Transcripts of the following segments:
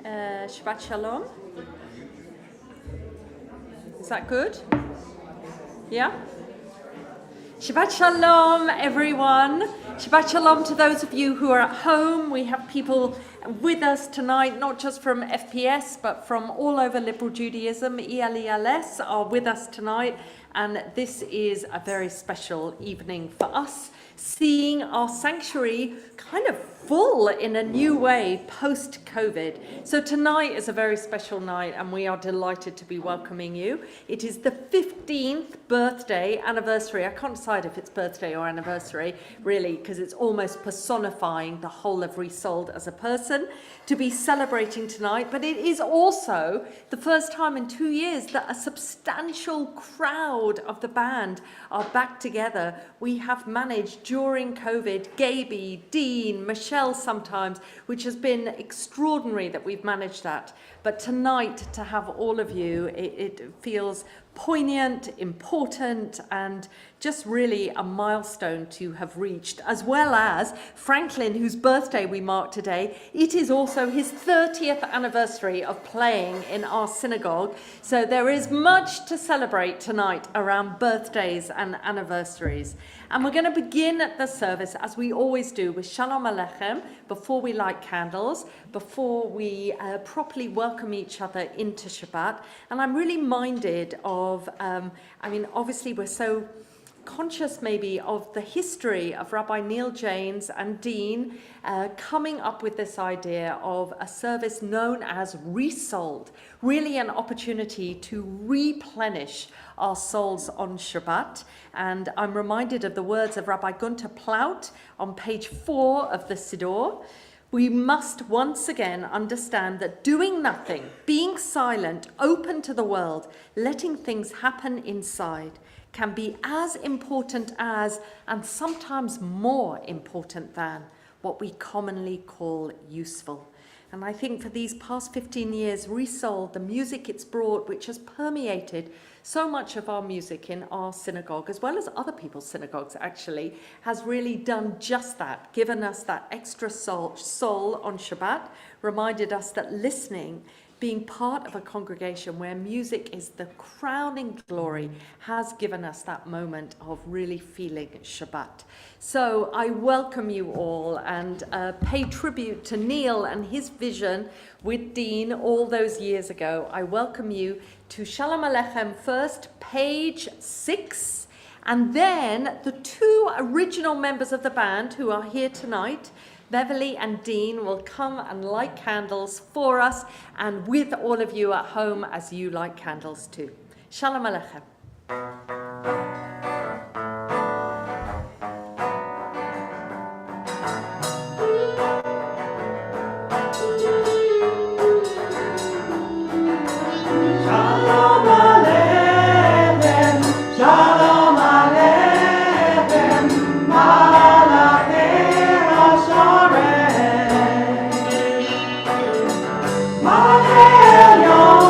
Shabbat Shalom. Is that good? Yeah? Shabbat Shalom, everyone. Shabbat Shalom to those of you who are at home. We have people with us tonight, not just from FPS, but from all over liberal Judaism. ELELS are with us tonight, and this is a very special evening for us, seeing our sanctuary kind of full in a new way post-COVID. So tonight is a very special night, and we are delighted to be welcoming you. It is the 15th birthday anniversary. I can't decide if it's birthday or anniversary, really, because it's almost personifying the whole of Resouled as a person to be celebrating tonight. But it is also the first time in 2 years that a substantial crowd of the band are back together. We have managed during COVID, Gaby, Dean, Michelle sometimes, which has been extraordinary that we've managed that. But tonight, to have all of you, it feels poignant, important, and just really a milestone to have reached, as well as Franklin, whose birthday we mark today. It is also his 30th anniversary of playing in our synagogue. So there is much to celebrate tonight around birthdays and anniversaries. And we're going to begin the service, as we always do, with Shalom Aleichem, before we light candles, before we properly welcome each other into Shabbat. And I'm really minded of, obviously we're so conscious maybe of the history of Rabbi Neil James and Dean coming up with this idea of a service known as Resouled, really an opportunity to replenish our souls on Shabbat. And I'm reminded of the words of Rabbi Gunter Plaut on page 4 of the Siddur. We must once again understand that doing nothing, being silent, open to the world, letting things happen inside, can be as important as, and sometimes more important than, what we commonly call useful. And I think for these past 15 years, Resouled, the music it's brought, which has permeated so much of our music in our synagogue, as well as other people's synagogues actually, has really done just that, given us that extra soul on Shabbat, reminded us that listening, being part of a congregation where music is the crowning glory, has given us that moment of really feeling Shabbat. So I welcome you all and pay tribute to Neil and his vision with Dean all those years ago. I welcome you to Shalom Aleichem first, page 6, and then the 2 original members of the band who are here tonight, Beverly and Dean, will come and light candles for us and with all of you at home as you light candles too. Shalom Aleichem. Shalom Aleichem, Shalom Aleichem, Malachei HaSharem, Malachei Elyon,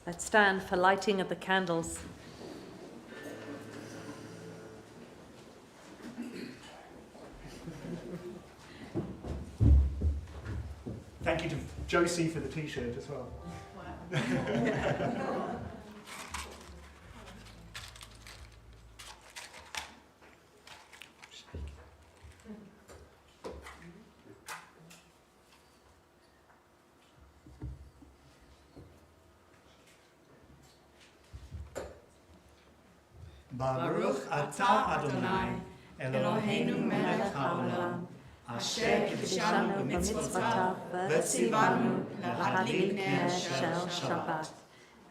Let's stand for lighting of the candles. Thank you to Josie for the t-shirt as well. Baruch atah Adonai, Eloheinu melech haolam, asher kiddushanu b'mitzvotav v'tzivanu lahadlik ner shel Shabbat.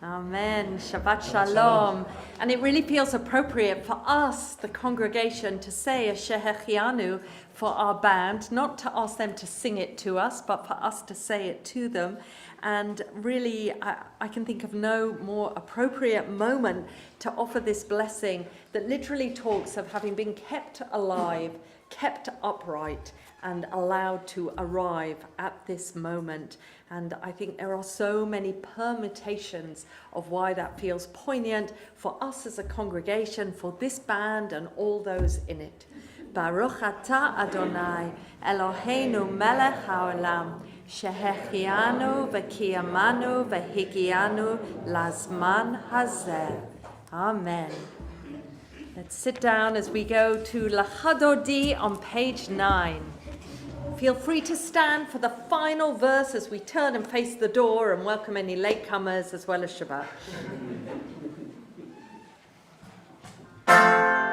Amen. Shabbat Shalom. And it really feels appropriate for us, the congregation, to say a Shehechianu for our band, not to ask them to sing it to us, but for us to say it to them. And really, I can think of no more appropriate moment to offer this blessing that literally talks of having been kept alive, kept upright, and allowed to arrive at this moment. And I think there are so many permutations of why that feels poignant for us as a congregation, for this band and all those in it. Baruch atah Adonai, Eloheinu melech haolam, shehechianu v'kiyamanu v'higianu lazman hazeh. Amen. Let's sit down as we go to Lachadodi on page 9. Feel free to stand for the final verse as we turn and face the door and welcome any latecomers as well as Shabbat. Shabbat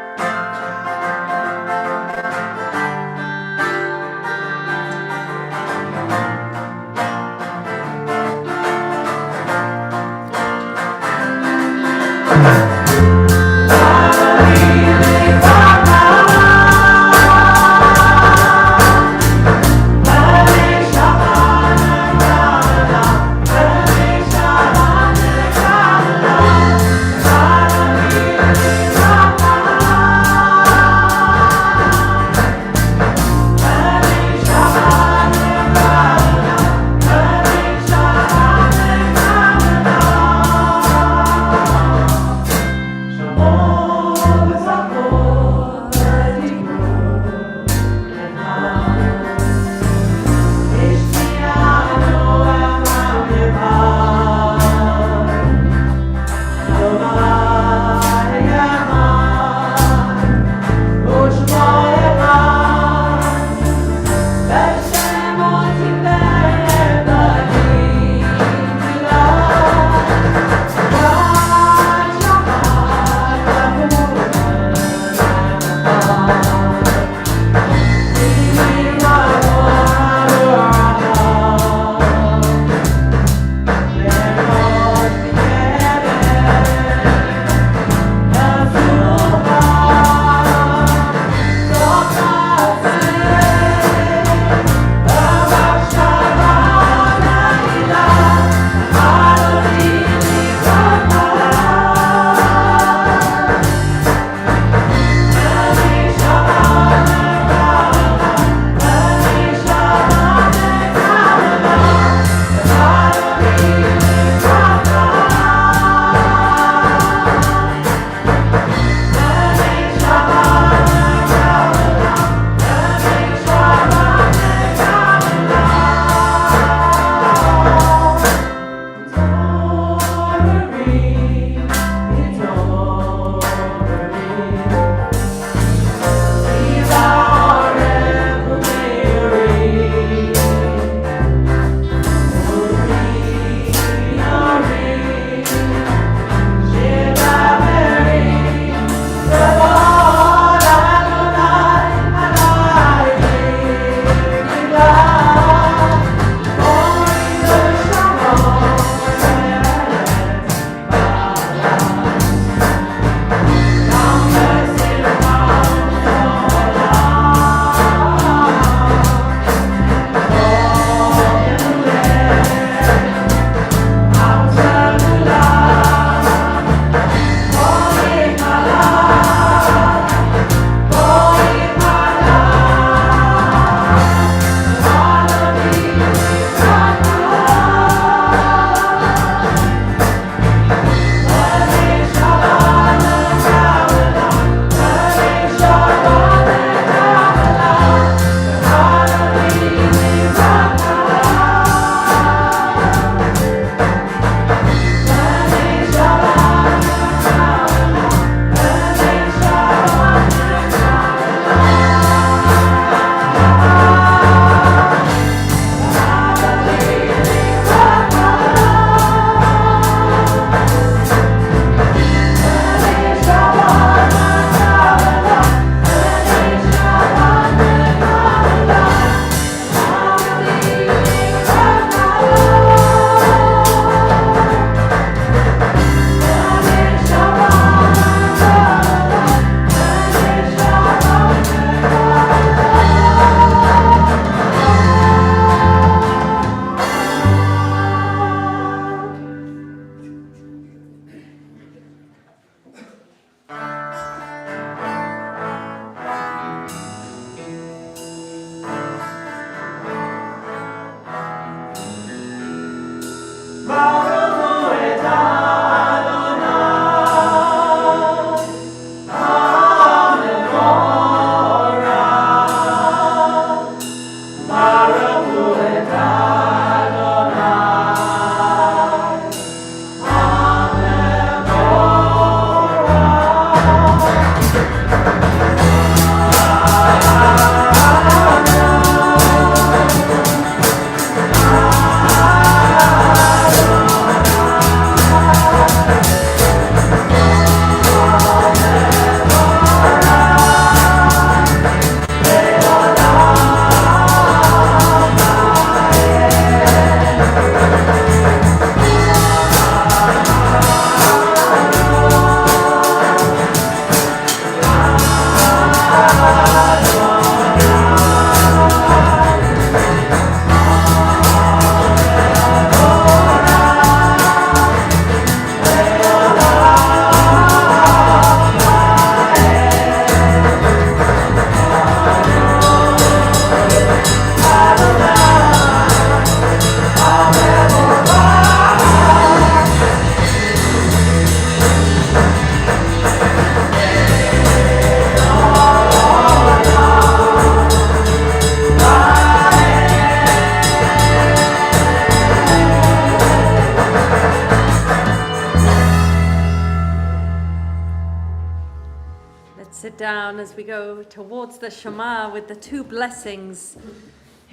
Sit down as we go towards the Shema with the two blessings.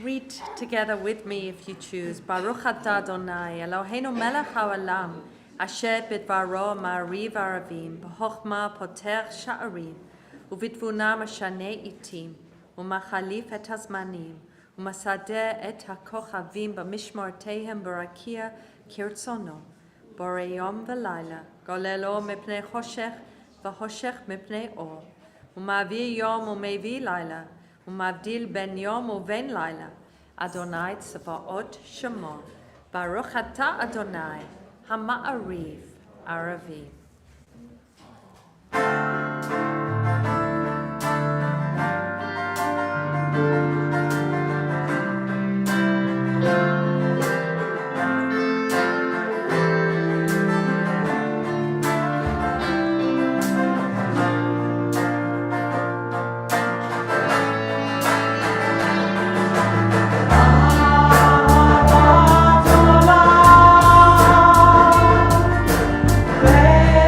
Read together with me if you choose. Baruch atah Adonai, Eloheinu melech haolam, asher bidvaro ma'ariv aravim, b'chochma poter sha'arim, uvidvuna mashane itim, umachalif et hazmanim, umasadeh et hakochavim b'mishmortehem b'rakia kirtzono, borei yom v'layla, golelo mipnei choshech, v'choshech mipnei or. ומעביר יום ומביא לילה, ומבדיל בין יום ובין לילה. אדוני צבאות שמו, ברוך אתה אדוני, המעריב ערבי. Praise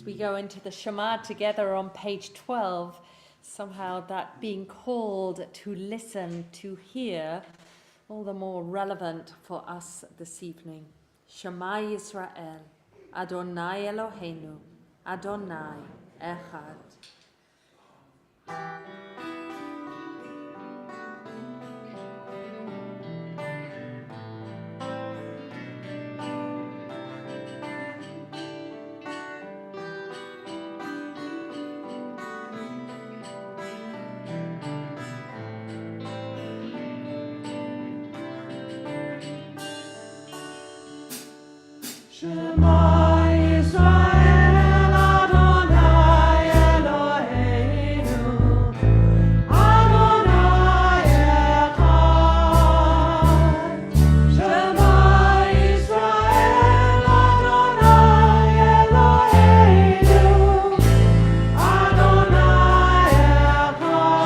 we go into the Shema together on page 12, somehow that being called to listen, to hear, all the more relevant for us this evening. Shema Yisrael, Adonai Eloheinu, Adonai Echad. Shema Yisrael, Adonai Eloheinu, Adonai Echad. Shema Yisrael, Adonai Eloheinu, Adonai Echad.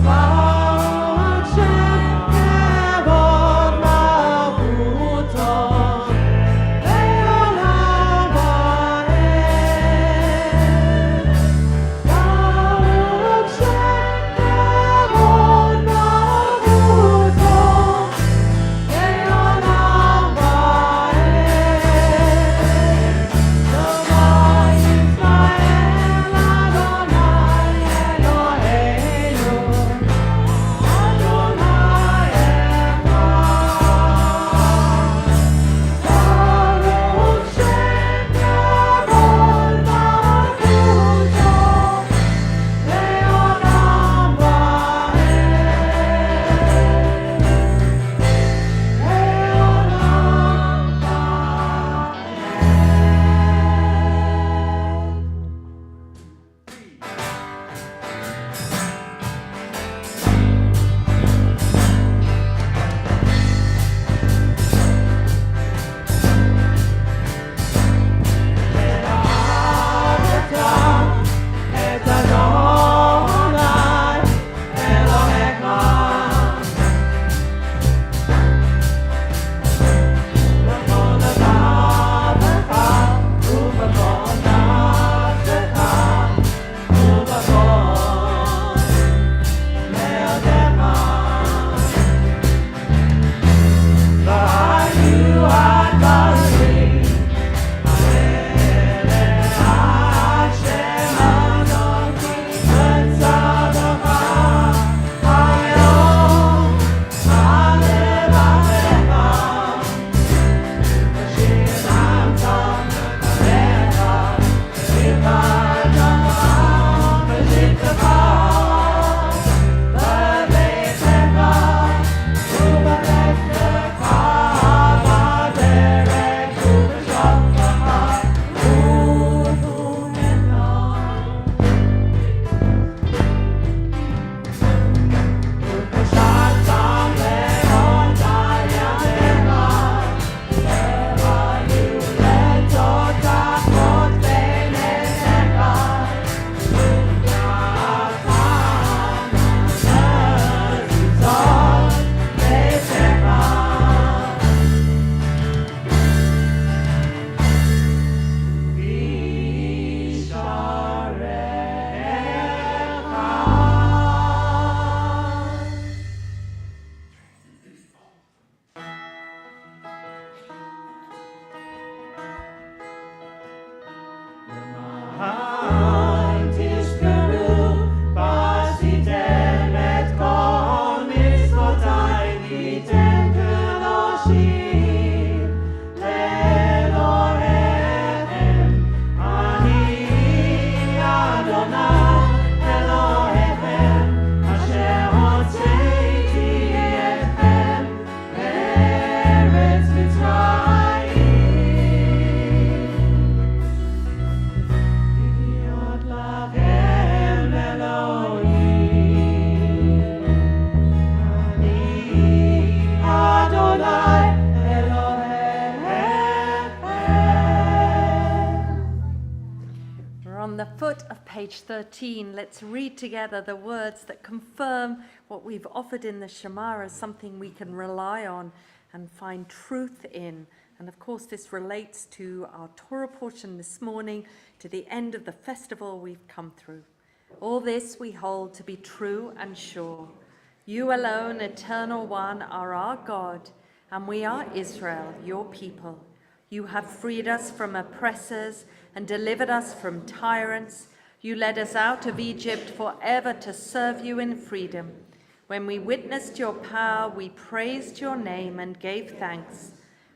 Baruch Shem Kevod Malchuto, Le'olam va'ed. Baruch Shem Kevod Malchuto, Le'olam va'ed. Shema Yisrael, Adonai Eloheinu, Adonai Echad. Baruch Shem Kevod Malchuto, Le'olam את אדוני אלוהיך בכל לבבך ובכל נפשך ובכל מאודך. והיו הדברים foot of page 13, let's read together the words that confirm what we've offered in the Shema as something we can rely on and find truth in. And of course, this relates to our Torah portion this morning, to the end of the festival we've come through. All this we hold to be true and sure. You alone, Eternal One, are our God, and we are Israel, your people. You have freed us from oppressors and delivered us from tyrants. You led us out of Egypt forever to serve you in freedom. When we witnessed your power, we praised your name and gave thanks.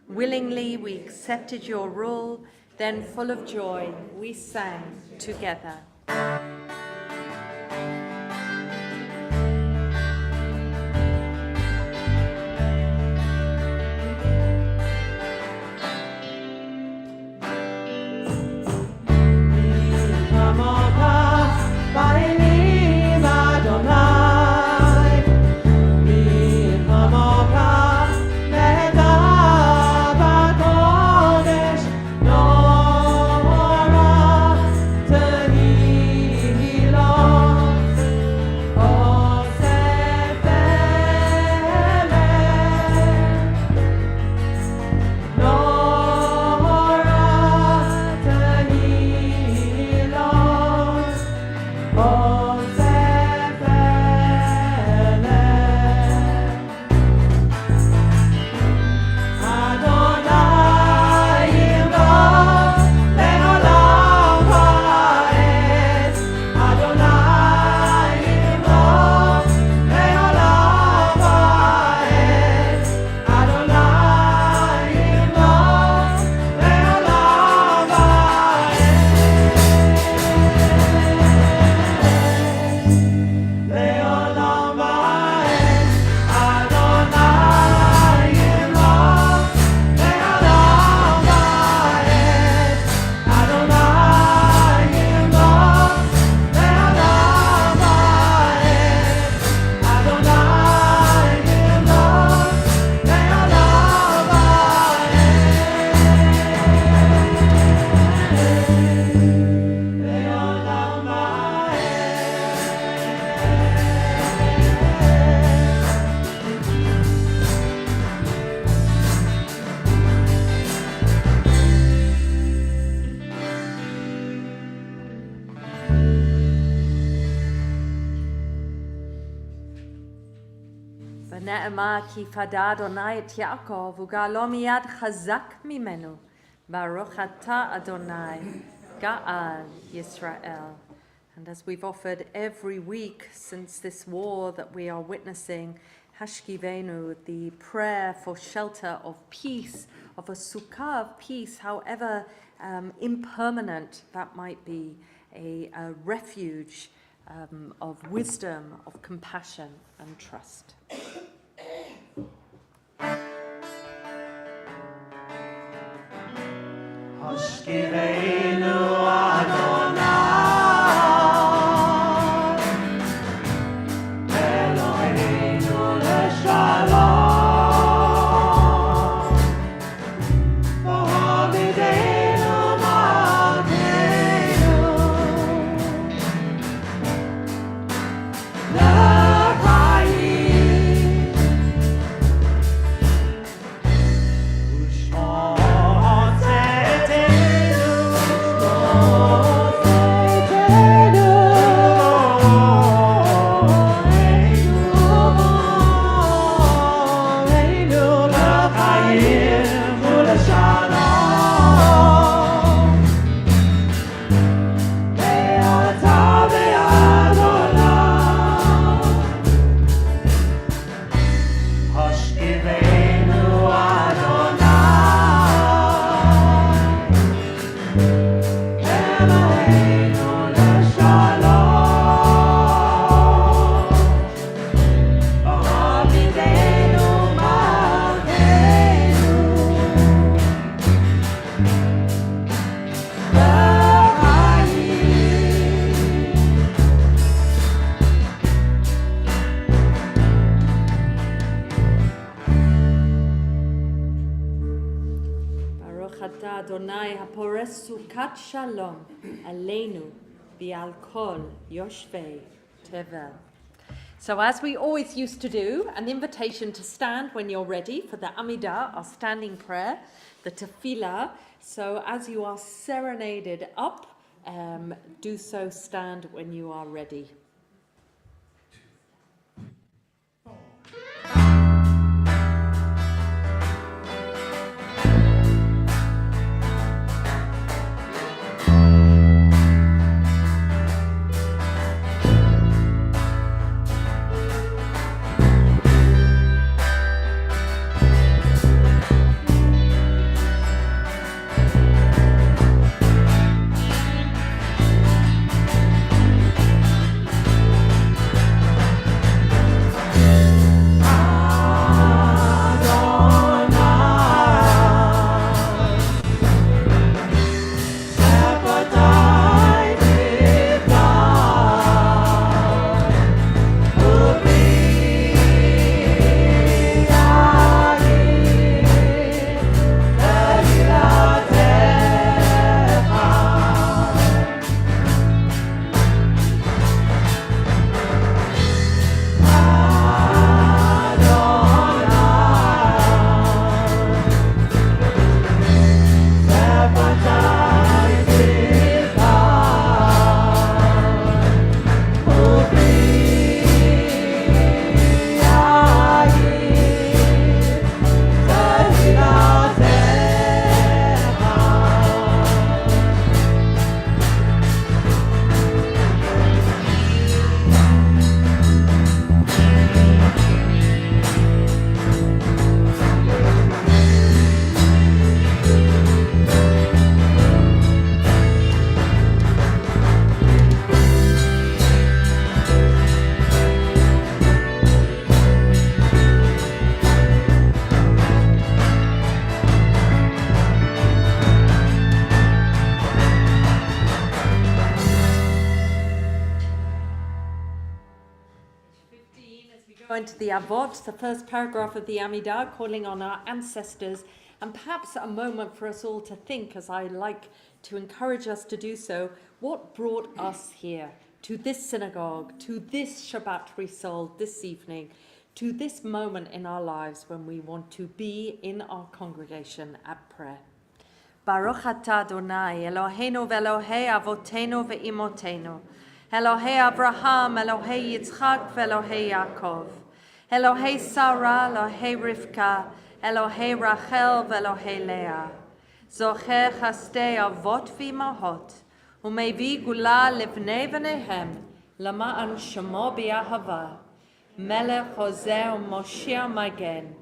Willingly we accepted your rule, then full of joy we sang together. ונאמר כי פדה אדוני את יעקב וגאלו מיד חזק ממנו. ברוך אתה אדוני גאל Yisrael. And as we've offered every week since this war that we are witnessing, Hashkivenu, the prayer for shelter of peace, of a sukkah of peace, however impermanent that might be, a refuge of wisdom, of compassion and trust. Hashkivenu Adonai Eloheinu leshalom V'hamidenu malkeinu L'chaim U'shmot tzedekenu Adonai hapores sukat shalom aleinu bi'al kol yoshvei tevel. So as we always used to do, an invitation to stand when you're ready for the Amidah, our standing prayer, the Tefillah. So as you are serenaded up, do so stand when you are ready. Into the Avot, the first paragraph of the Amidah, calling on our ancestors, and perhaps a moment for us all to think, as I like to encourage us to do so, what brought us here, to this synagogue, to this Shabbat Resouled this evening, to this moment in our lives when we want to be in our congregation at prayer. Baruch atah Adonai, Eloheinu ve'Elohei avotenu ve'imotenu, Elohei Abraham, Elohei Yitzchak ve'Elohei Yaakov, Elohei Sarah, Elohei Rivka, Elohei Rachel ve'Elohei Leah, Zocher chasdei avot v'imahot, umevi gula livnei v'nehem, lama'an shemo b'yahava, Melech Hoser Moshiach Magen,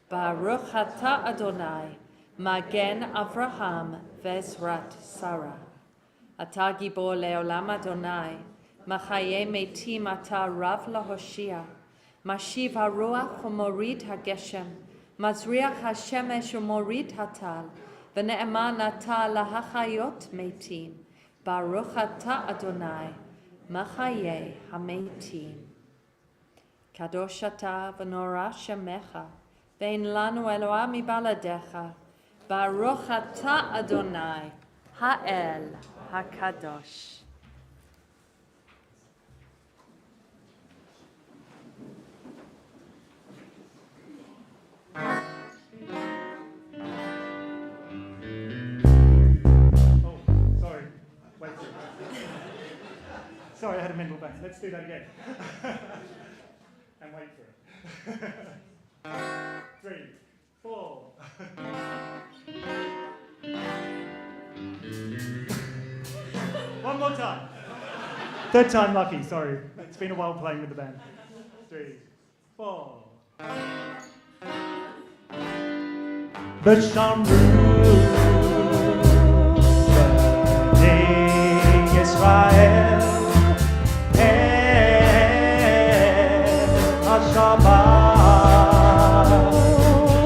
Baruch atah Adonai, Magen Avraham ve'Ezrat Sarah. Atah gibor le'olam Adonai, Machaye metim atah rav lahoshia, Mashiv haruach u'morid hageshem, Mazriach hashemesh u'morid hatal, V'ne'eman atah lahachayot metim, Baruch atah Adonai, Machaye hametim. Kadosh atah v'nora shemecha, Ve'en lanu Eloah mibaladecha, Baruch atah Adonai, Ha'el HaKadosh. Oh, sorry. Wait. Sorry, I had a mental blank. Let's do that again. And wait for it. 3, 4. One more time. Third time lucky, sorry. It's been a while playing with the band. 3, 4. B'Shamru B'nei Yisrael HaShabbat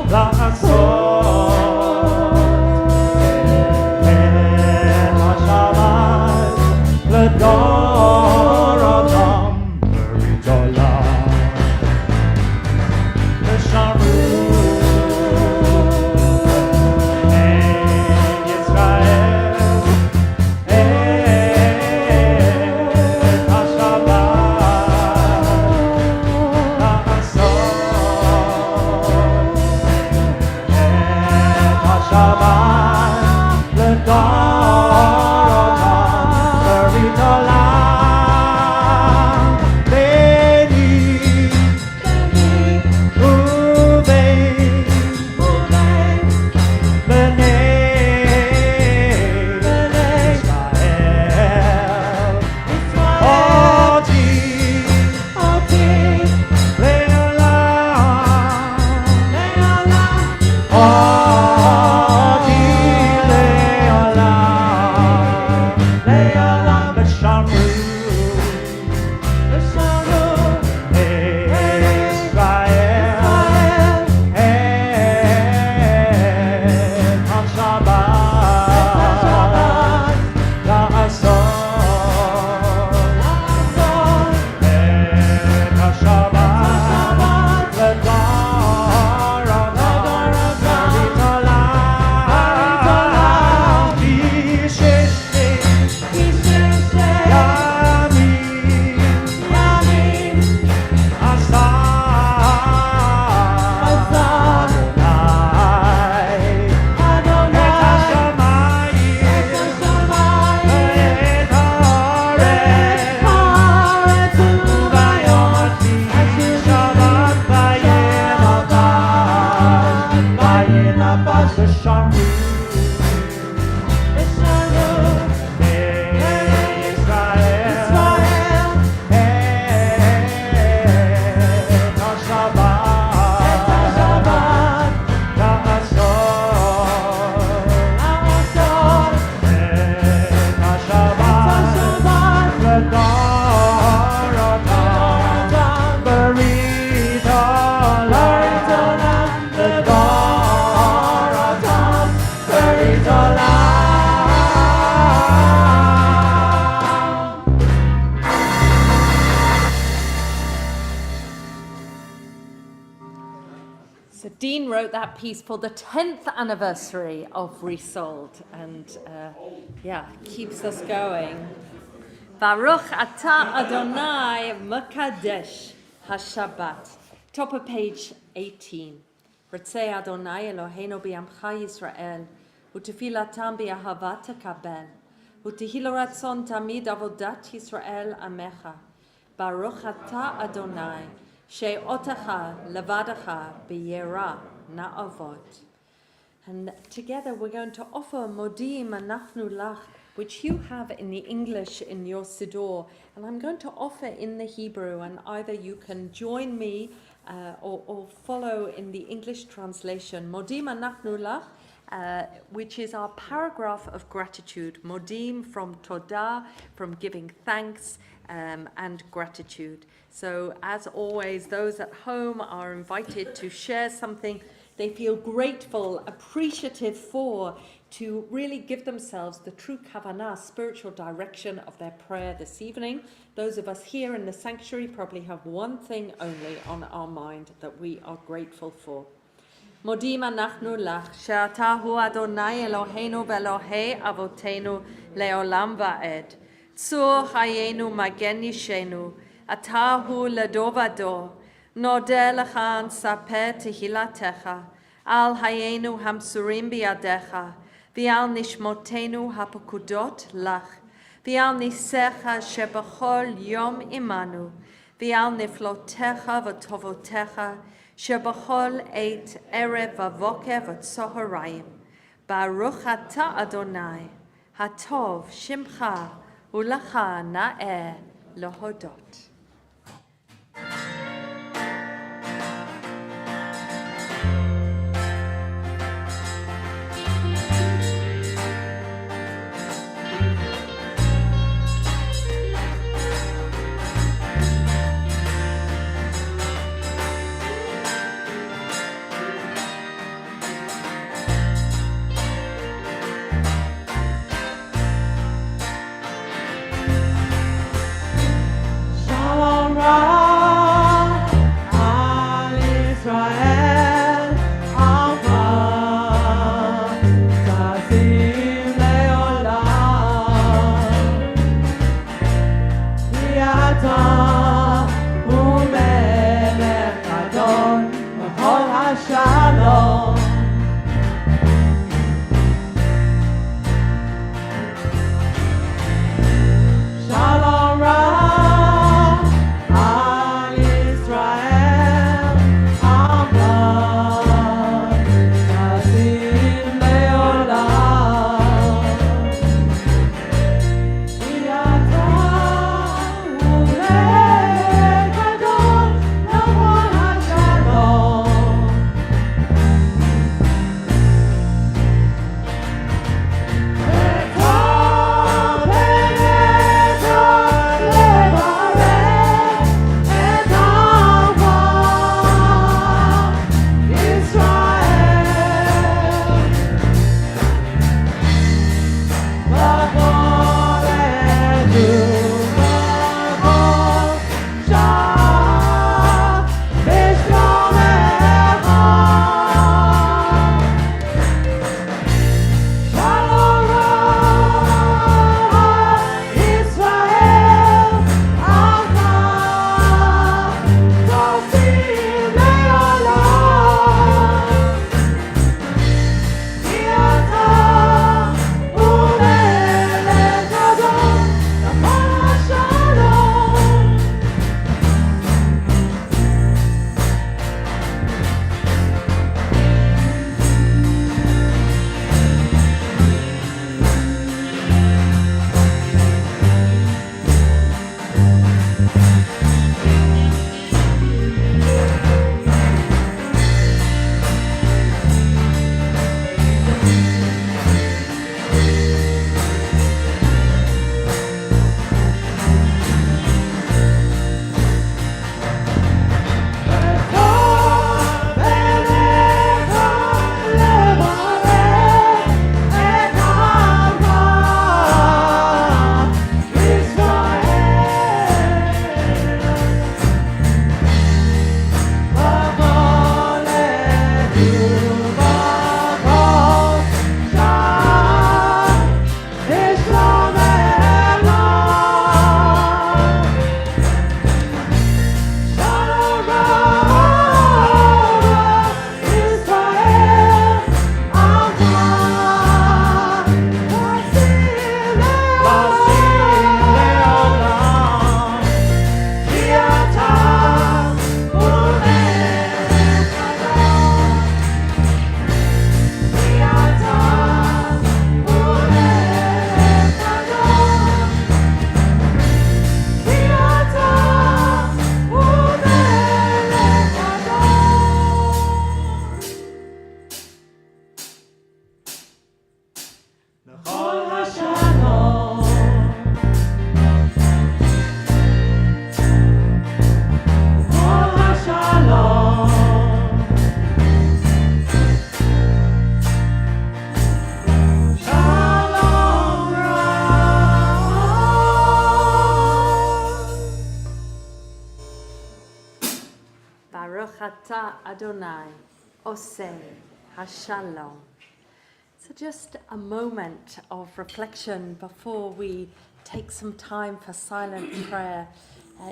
La'asot HaShabbat L'dorotam B'Ridolam B'Shamru B'nei Yisrael Shabbat Resouled, Berit Olam, Beni, Ubei, Bnei Israel, Oti Leolam, Oti Leolam, B'shamru Israel, et HaShabbat Resouled, et HaShabbat Berit Olam, B'sheshte Yamim Asa Adonai, et hashamayim v'et haaretz, vayomati Shabbat vayinapash v'shamru Israel, et HaShabbat Resouled, et HaShabbat Resouled, Berit Olam, Berit Olam. So Dean wrote that piece for the 10th anniversary of Resouled, and keeps us going. Baruch Ata Adonai Mekadesh HaShabbat. Top of page 18. Ritzei Adonai Eloheinu b'yamcha Yisrael, u'tefilatam b'ahavat tekabel, u'tehilo ratzon tamid avodat Yisrael amecha. Baruch Ata Adonai, she'otecha levadacha b'yera na'avot. And together we're going to offer Modim Anachnu Lach, which you have in the English in your Siddur, and I'm going to offer in the Hebrew, and either you can join me or follow in the English translation. Modim Anachnu Lach, which is our paragraph of gratitude. Modim from Todah, from giving thanks and gratitude. So as always, those at home are invited to share something they feel grateful, appreciative for, to really give themselves the true kavanah, spiritual direction of their prayer this evening. Those of us here in the sanctuary probably have one thing only on our mind that we are grateful for. Modim anachnu lach, she'ata hu Adonai Eloheinu ve'Elohei avotenu le'olam va'ed. Tzur hayenu magen yishenu, ata hu lador vador. Nodeh lecha nsapeh tehilatecha, al hayenu hamsurim biyadecha, v'al nishmotenu hapokudot lach, v'al nisecha shebachol yom imanu, v'al niflotecha v'tovotecha, shebachol eit erev v'voker v'tzoharayim. Baruch ata Adonai, hatov shimcha u'lacha na'eh lohodot. Shabbat Ata Adonai, Oseh HaShalom. So just a moment of reflection before we take some time for silent prayer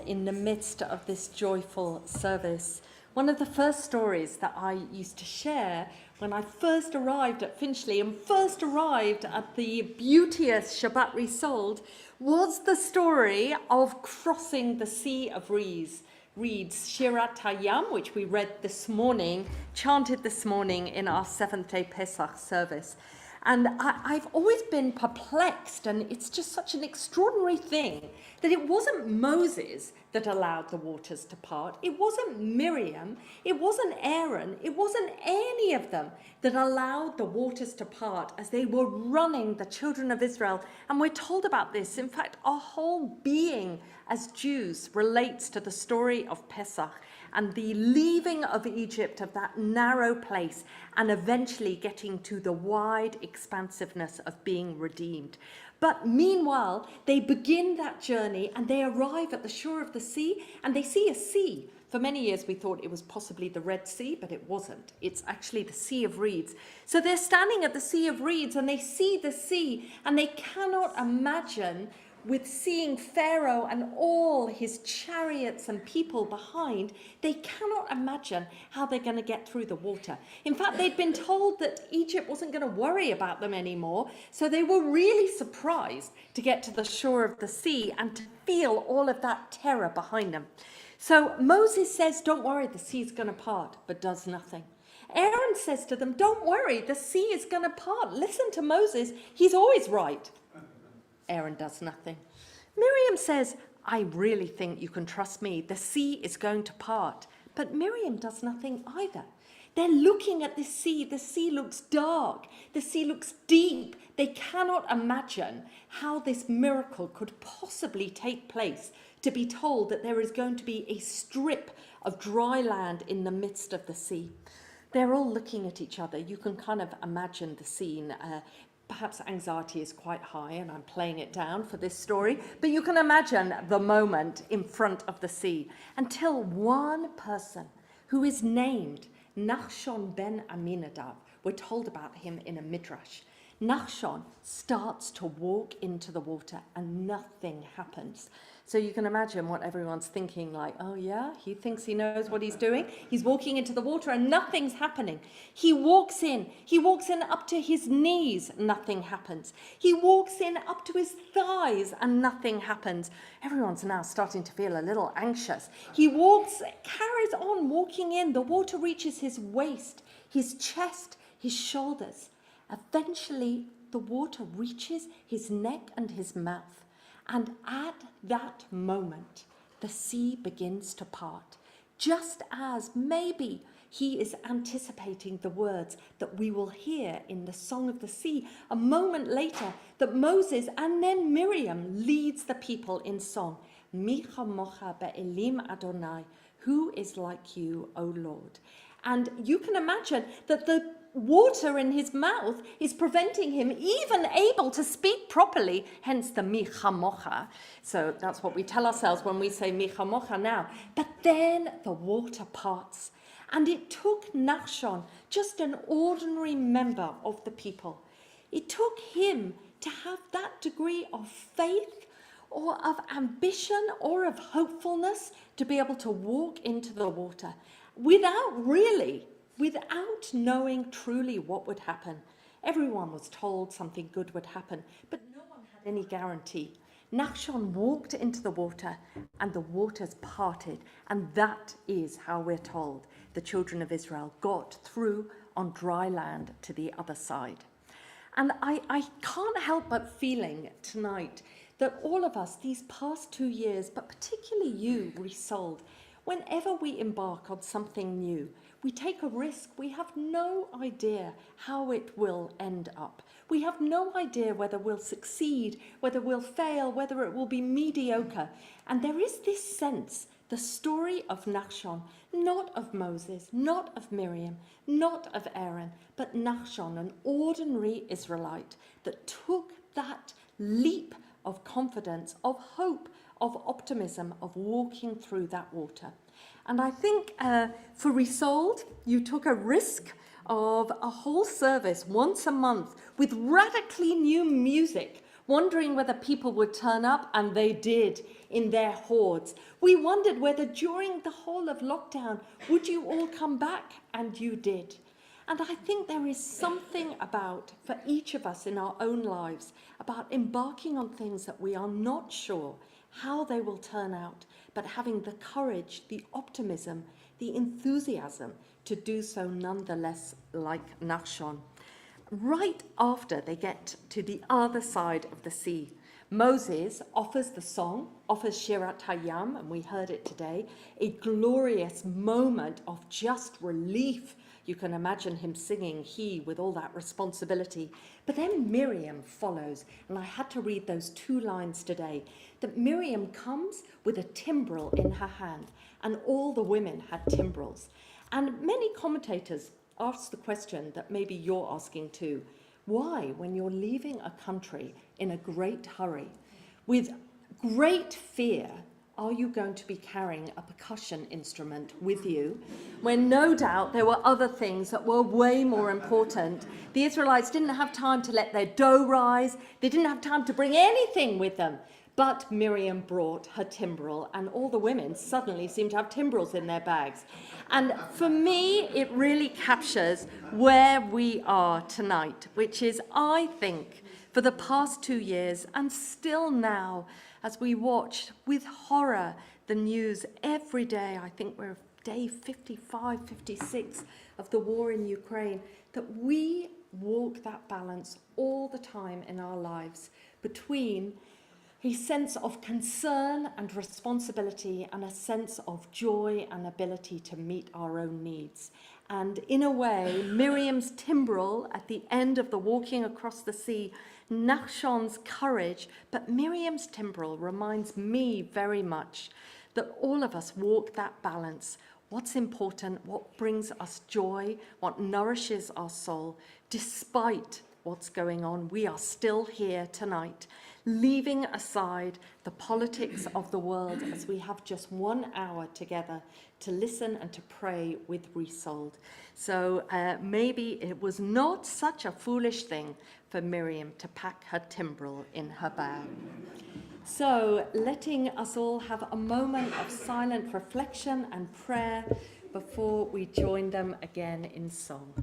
in the midst of this joyful service. One of the first stories that I used to share when I first arrived at Finchley and first arrived at the beauteous Shabbat Resouled was the story of crossing the Sea of Reeds. Shirat Hayam, which we read this morning, chanted this morning in our seventh-day Pesach service. And I've always been perplexed, and it's just such an extraordinary thing that it wasn't Moses that allowed the waters to part. It wasn't Miriam. It wasn't Aaron. It wasn't any of them that allowed the waters to part as they were running the children of Israel. And we're told about this. In fact, our whole being as Jews relates to the story of Pesach and the leaving of Egypt, of that narrow place, and eventually getting to the wide expansiveness of being redeemed. But meanwhile, they begin that journey and they arrive at the shore of the sea and they see a sea. For many years we thought it was possibly the Red Sea, but it wasn't. It's actually the Sea of Reeds. So they're standing at the Sea of Reeds and they see the sea and they cannot imagine, with seeing Pharaoh and all his chariots and people behind, they cannot imagine how they're going to get through the water. In fact, they'd been told that Egypt wasn't going to worry about them anymore, so they were really surprised to get to the shore of the sea and to feel all of that terror behind them. So Moses says, don't worry, the sea's going to part, but does nothing. Aaron says to them, don't worry, the sea is going to part. Listen to Moses, he's always right. Aaron does nothing. Miriam says, I really think you can trust me. The sea is going to part. But Miriam does nothing either. They're looking at this sea. The sea looks dark. The sea looks deep. They cannot imagine how this miracle could possibly take place, to be told that there is going to be a strip of dry land in the midst of the sea. They're all looking at each other. You can kind of imagine the scene. Perhaps anxiety is quite high and I'm playing it down for this story, but you can imagine the moment in front of the sea until one person who is named Nachshon ben Aminadab, we're told about him in a midrash. Nachshon starts to walk into the water and nothing happens. So you can imagine what everyone's thinking, like, oh yeah, he thinks he knows what he's doing. He's walking into the water and nothing's happening. He walks in up to his knees, nothing happens. He walks in up to his thighs and nothing happens. Everyone's now starting to feel a little anxious. He carries on walking in. The water reaches his waist, his chest, his shoulders. Eventually, the water reaches his neck and his mouth. And at that moment, the sea begins to part, just as maybe he is anticipating the words that we will hear in the Song of the Sea a moment later, that Moses and then Miriam leads the people in song. Mi chamocha be'elim Adonai, who is like you, O Lord. And you can imagine that the water in his mouth is preventing him even able to speak properly, hence the mi chamocha. So that's what we tell ourselves when we say mi chamocha now. But then the water parts. And it took Nachshon, just an ordinary member of the people, it took him to have that degree of faith or of ambition or of hopefulness to be able to walk into the water without knowing truly what would happen. Everyone was told something good would happen, but no one had any guarantee. Nachshon walked into the water and the waters parted, and that is how we're told the children of Israel got through on dry land to the other side. And I can't help but feeling tonight that all of us these past 2 years, but particularly you, Resouled, whenever we embark on something new, we take a risk. We have no idea how it will end up. We have no idea whether we'll succeed, whether we'll fail, whether it will be mediocre. And there is this sense, the story of Nachshon, not of Moses, not of Miriam, not of Aaron, but Nachshon, an ordinary Israelite that took that leap of confidence, of hope, of optimism, of walking through that water. And I think for Resouled, you took a risk of a whole service once a month with radically new music, wondering whether people would turn up, and they did in their hordes. We wondered whether during the whole of lockdown, would you all come back? And you did. And I think there is something about, for each of us in our own lives, about embarking on things that we are not sure how they will turn out, but having the courage, the optimism, the enthusiasm to do so nonetheless, like Nachshon. Right after they get to the other side of the sea, Moses offers the song, offers Shirat Hayam, and we heard it today, a glorious moment of just relief. You can imagine him singing, he with all that responsibility. But then Miriam follows, and I had to read those 2 lines today, that Miriam comes with a timbrel in her hand, and all the women had timbrels. And many commentators ask the question that maybe you're asking too. Why, when you're leaving a country in a great hurry, with great fear, are you going to be carrying a percussion instrument with you, when no doubt there were other things that were way more important? The Israelites didn't have time to let their dough rise. They didn't have time to bring anything with them. But Miriam brought her timbrel, and all the women suddenly seemed to have timbrels in their bags. And for me, it really captures where we are tonight, which is, I think, for the past 2 years, and still now, as we watch with horror the news every day, I think we're day 55, 56 of the war in Ukraine, that we walk that balance all the time in our lives between a sense of concern and responsibility and a sense of joy and ability to meet our own needs. And in a way, Miriam's timbrel at the end of the walking across the sea, Nachshon's courage, but Miriam's timbrel reminds me very much that all of us walk that balance. What's important, what brings us joy, what nourishes our soul, despite what's going on. We are still here tonight, leaving aside the politics of the world as we have just 1 hour together to listen and to pray with Resouled. So maybe it was not such a foolish thing for Miriam to pack her timbrel in her bag. So letting us all have a moment of silent reflection and prayer before we join them again in song.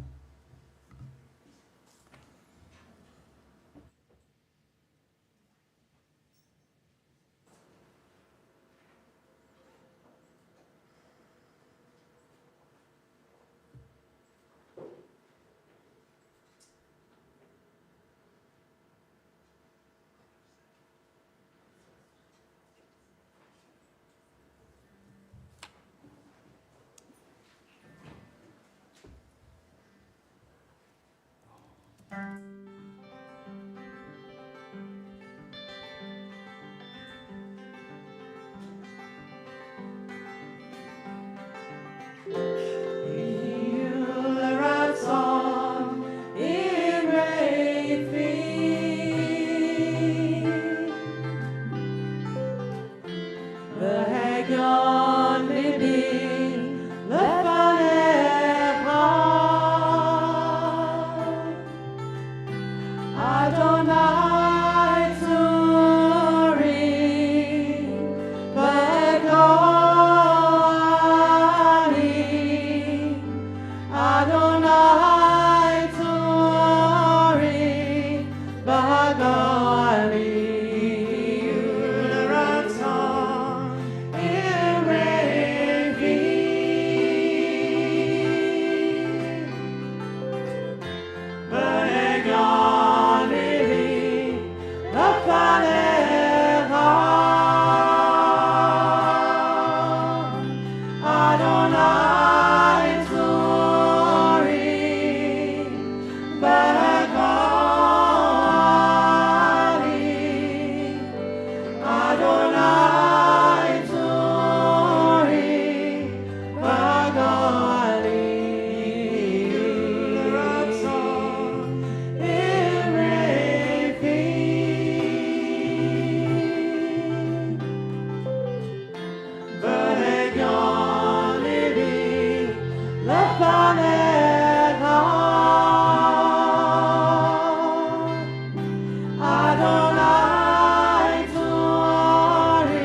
Adonai Tzori,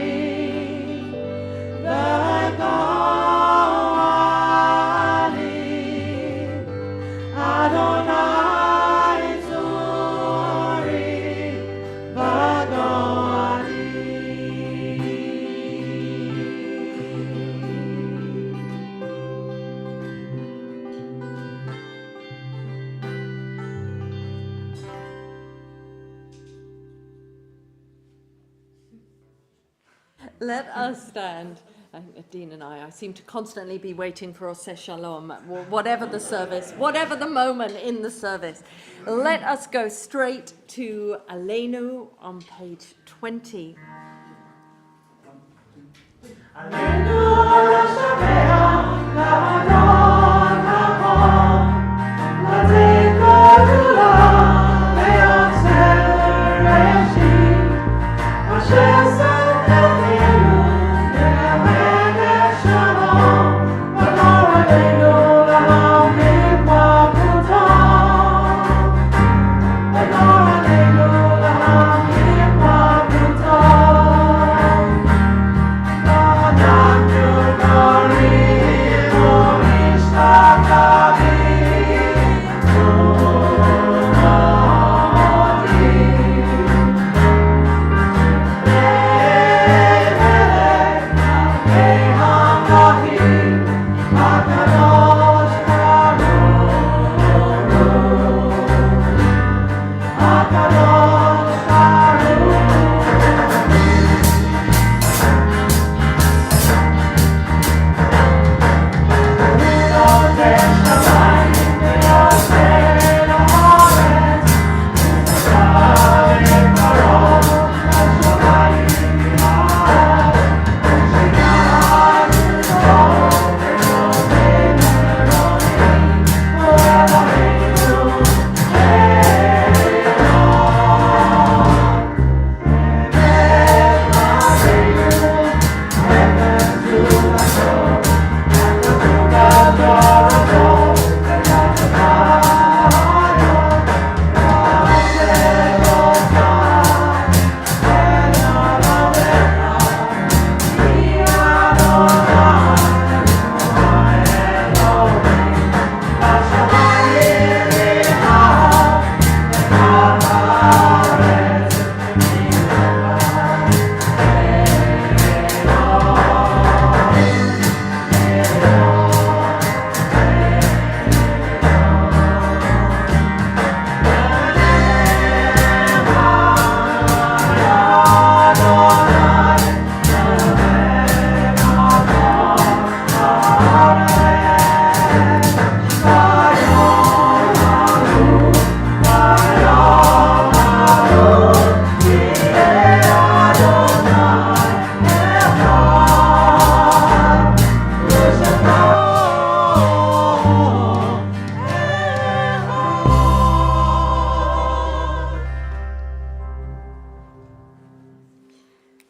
V'Goali. Adonai Tzori, V'Goali. Let us stand. Dean and I seem to constantly be waiting for Oseh Shalom, whatever the service, whatever the moment in the service. Let us go straight to Aleinu on page 20.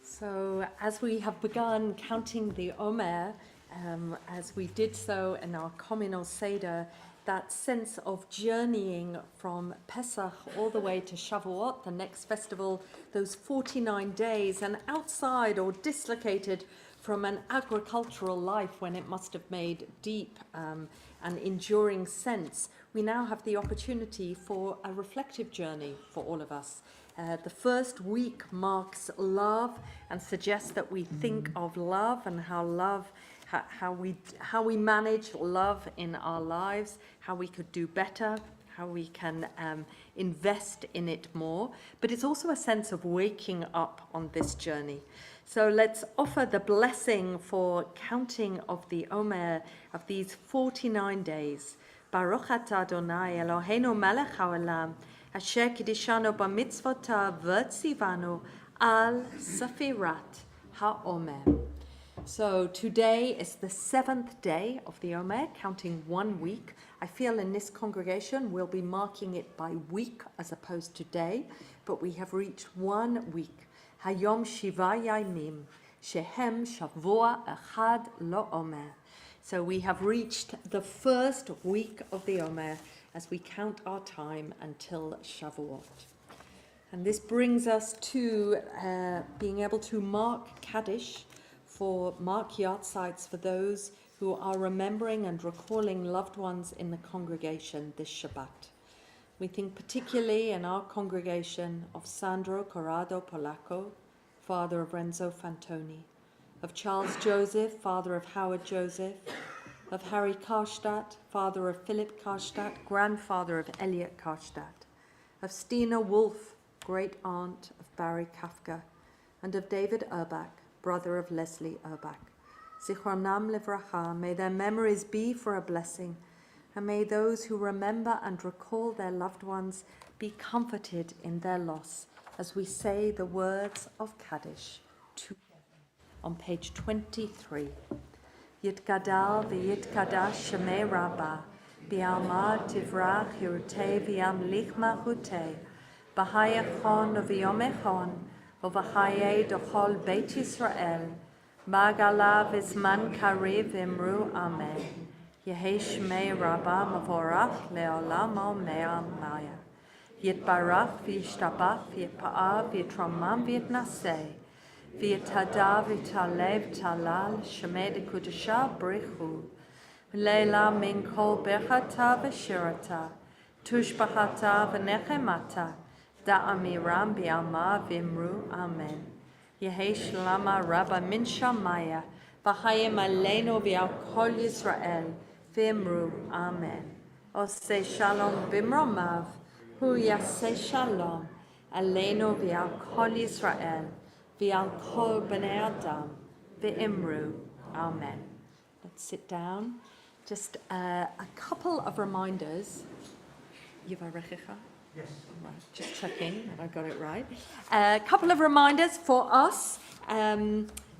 So as we have begun counting the Omer, as we did so in our communal Seder, that sense of journeying from Pesach all the way to Shavuot, the next festival, those 49 days, and outside or dislocated from an agricultural life when it must have made deep and enduring sense, we now have the opportunity for a reflective journey for all of us. The first week marks love and suggests that we think of love and how we manage love in our lives, how we could do better, how we can invest in it more. But it's also a sense of waking up on this journey. So let's offer the blessing for counting of the Omer of these 49 days. Baruch atah Adonai Eloheinu melech haolam, asher kiddushanu b'mitzvotav v'tzivanu al safirat ha'omer. So today is the 7th day of the Omer, counting 1 week. I feel in this congregation we'll be marking it by week as opposed to day, but we have reached 1 week. Hayom Shiva Yamim, Shehem Shavua Echad Lo Omer. So we have reached the first week of the Omer as we count our time until Shavuot. And this brings us to being able to mark Kaddish, mark yard sites for those who are remembering and recalling loved ones in the congregation this Shabbat. We think particularly in our congregation of Sandro Corrado Polacco, father of Renzo Fantoni, of Charles Joseph, father of Howard Joseph, of Harry Karstadt, father of Philip Karstadt, grandfather of Elliot Karstadt, of Stina Wolf, great aunt of Barry Kafka, and of David Urbach, brother of Leslie Urbach. Zichronam Livracha, may their memories be for a blessing, and may those who remember and recall their loved ones be comforted in their loss as we say the words of Kaddish together on page 23. Yitgadal v'yitkadash shemei Rabbah, bi'alma tivrach hirutei v'yamlich malchutei, b'hayachon v'yomechon, v'v'chayei dochol Beit Yisrael, b'agala v'zman kariv v'imru amen. Yehei shmei Rabbah mavorach le'olam omer maya. Yitbarach v'yishtabach v'yipa'ah v'yitramam v'yitnaseh. V'yitada v'talev talal shemei dekudesha brichu. Leila min kol bechata v'shirata. Tushbachata v'nechemata. Da'amiram bi'alma v'imru amen. Yehei shlama Rabba min shamaya. V'chayim aleinu v'al kol Yisrael. V'imru amen. Oseh shalom b'mromav. Hu yaseh shalom. Aleinu v'al kol Yisrael. V'al kol b'nei Adam, v'imru, amen. Let's sit down. Just a couple of reminders. Yivarechecha? Yes. Right, just checking that I got it right. A couple of reminders for us.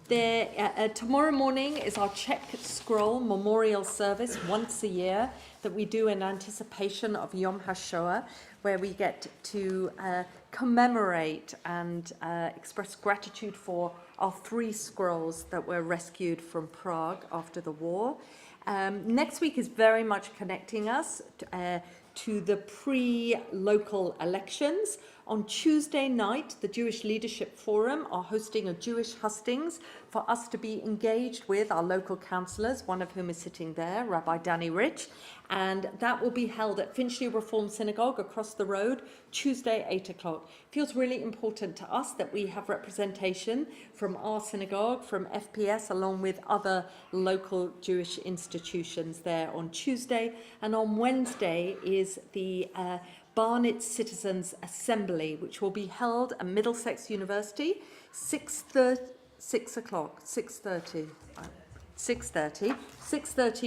Tomorrow morning is our Czech Scroll memorial service once a year that we do in anticipation of Yom HaShoah, where we get to commemorate and express gratitude for our 3 scrolls that were rescued from Prague after the war. Next week is very much connecting us to the pre-local elections. On Tuesday night, the Jewish Leadership Forum are hosting a Jewish hustings for us to be engaged with our local councillors, one of whom is sitting there, Rabbi Danny Rich, and that will be held at Finchley Reformed Synagogue across the road, Tuesday, 8 o'clock. It feels really important to us that we have representation from our synagogue, from FPS, along with other local Jewish institutions there on Tuesday, and on Wednesday is the Barnet Citizens Assembly, which will be held at Middlesex University, 6:30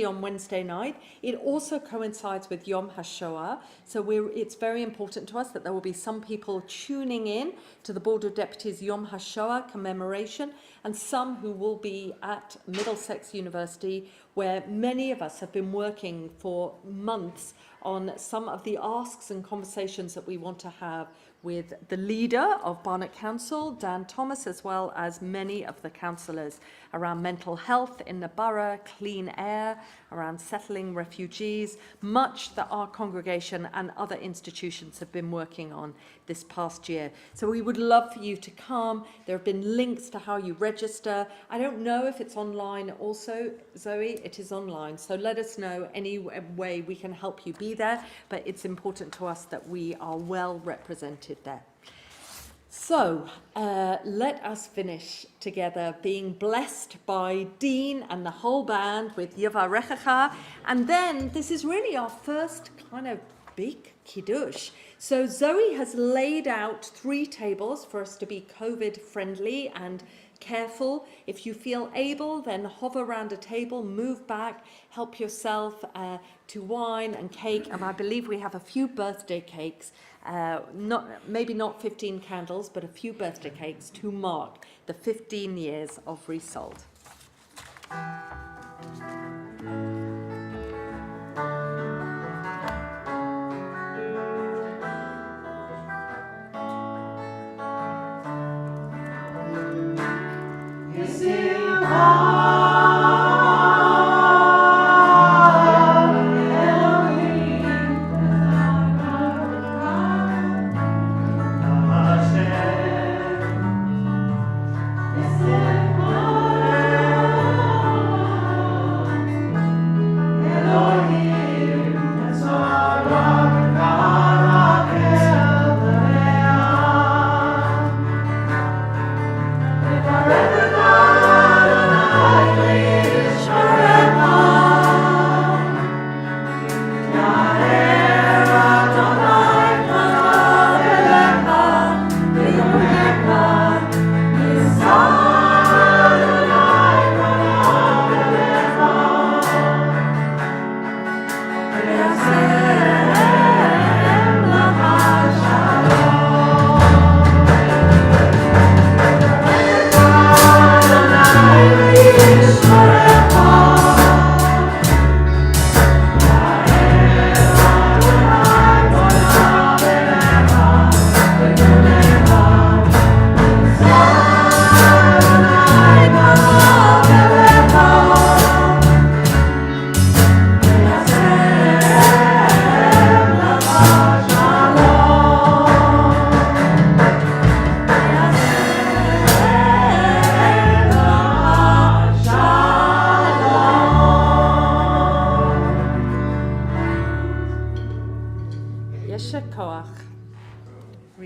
on Wednesday night. It also coincides with Yom HaShoah, so it's very important to us that there will be some people tuning in to the Board of Deputies Yom HaShoah commemoration, and some who will be at Middlesex University, where many of us have been working for months on some of the asks and conversations that we want to have with the leader of Barnet Council, Dan Thomas, as well as many of the councillors around mental health in the borough, clean air, around settling refugees, much that our congregation and other institutions have been working on this past year. So we would love for you to come. There have been links to how you register. I don't know if it's online also, Zoe. It is online. So let us know any way we can help you be there. But it's important to us that we are well represented there. So let us finish together being blessed by Dean and the whole band with Yivarechecha. And then this is really our first kind of big kiddush. So Zoe has laid out 3 tables for us to be COVID friendly and careful. If you feel able, then hover around a table, move back, help yourself to wine and cake. And I believe we have a few birthday cakes, maybe not 15 candles, but a few birthday cakes to mark the 15 years of Resouled.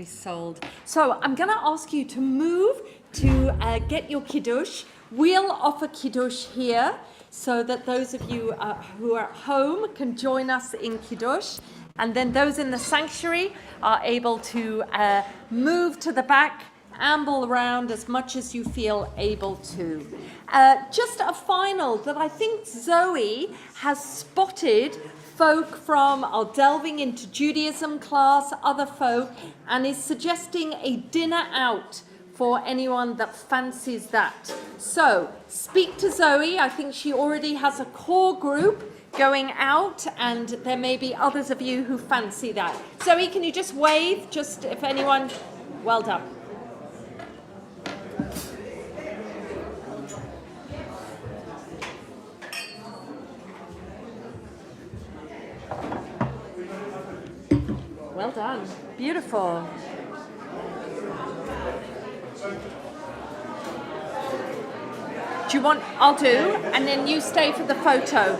Resouled. So I'm going to ask you to move to get your kiddush. We'll offer kiddush here so that those of you who are at home can join us in kiddush. And then those in the sanctuary are able to move to the back, amble around as much as you feel able to. Just a final that I think Zoe has spotted folk from our Delving into Judaism class, other folk, and is suggesting a dinner out for anyone that fancies that. So speak to Zoe. I think she already has a core group going out, and there may be others of you who fancy that. Zoe, can you just wave, just if anyone, well done. Well done. Beautiful. Do you want, I'll do, and then you stay for the photo.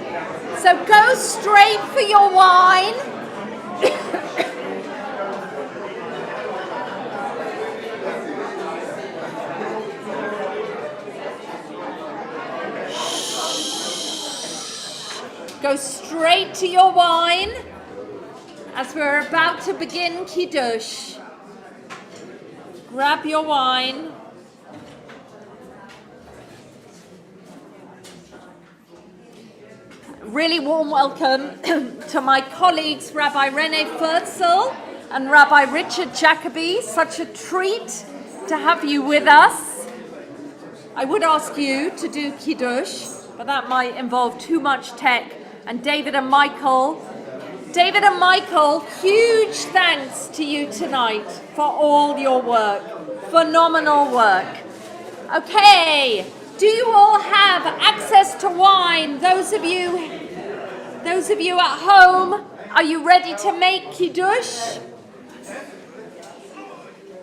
So go straight for your wine. Go straight to your wine as we're about to begin Kiddush. Grab your wine. Really warm welcome to my colleagues, Rabbi René Furzel and Rabbi Richard Jacoby. Such a treat to have you with us. I would ask you to do Kiddush, but that might involve too much tech. And David and Michael, huge thanks to you tonight for all your work. Phenomenal work. Okay, do you all have access to wine? Those of you at home, are you ready to make Kiddush?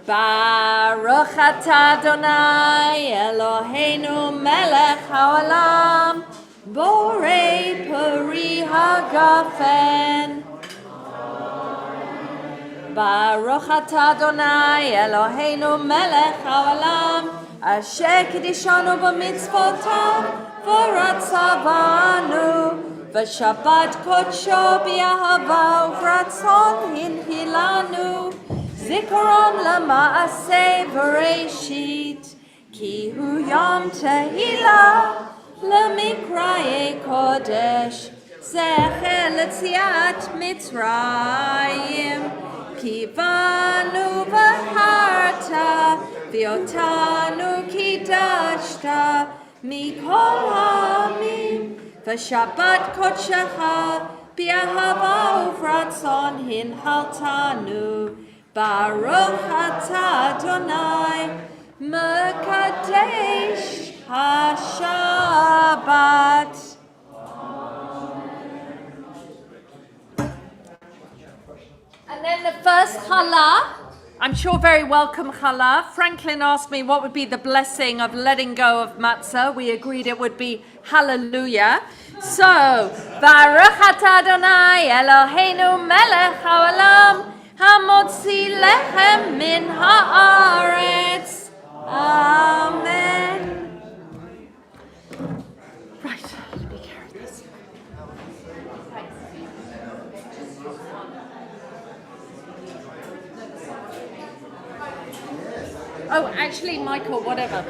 Baruch atah Adonai Eloheinu melech haolam Borei peri hagafen. Baruch atah Adonai Eloheinu melech haolam Asher kidishanu b'mitzvotav v'ratzavanu v'shabbat kodsho b'yahava uvratzon hinhilanu zikaron lema'aseh v'reishit ki hu yom tehillah lemikraye kodesh zecher letziat Mitzrayim ki banu v'harta v'otanu kidashta mikol ha'amim v'shabbat kodshecha b'yahava uvratzon hinhaltanu Baruch atah Adonai mekadesh HaShabbat. And then the first challah, I'm sure very welcome challah. Franklin asked me what would be the blessing of letting go of matzah. We agreed it would be hallelujah. So, Baruch atah Adonai Eloheinu melech haolam hamotzi lechem min haaretz. Amen. Right, let me carry this. Oh, actually, Michael, whatever.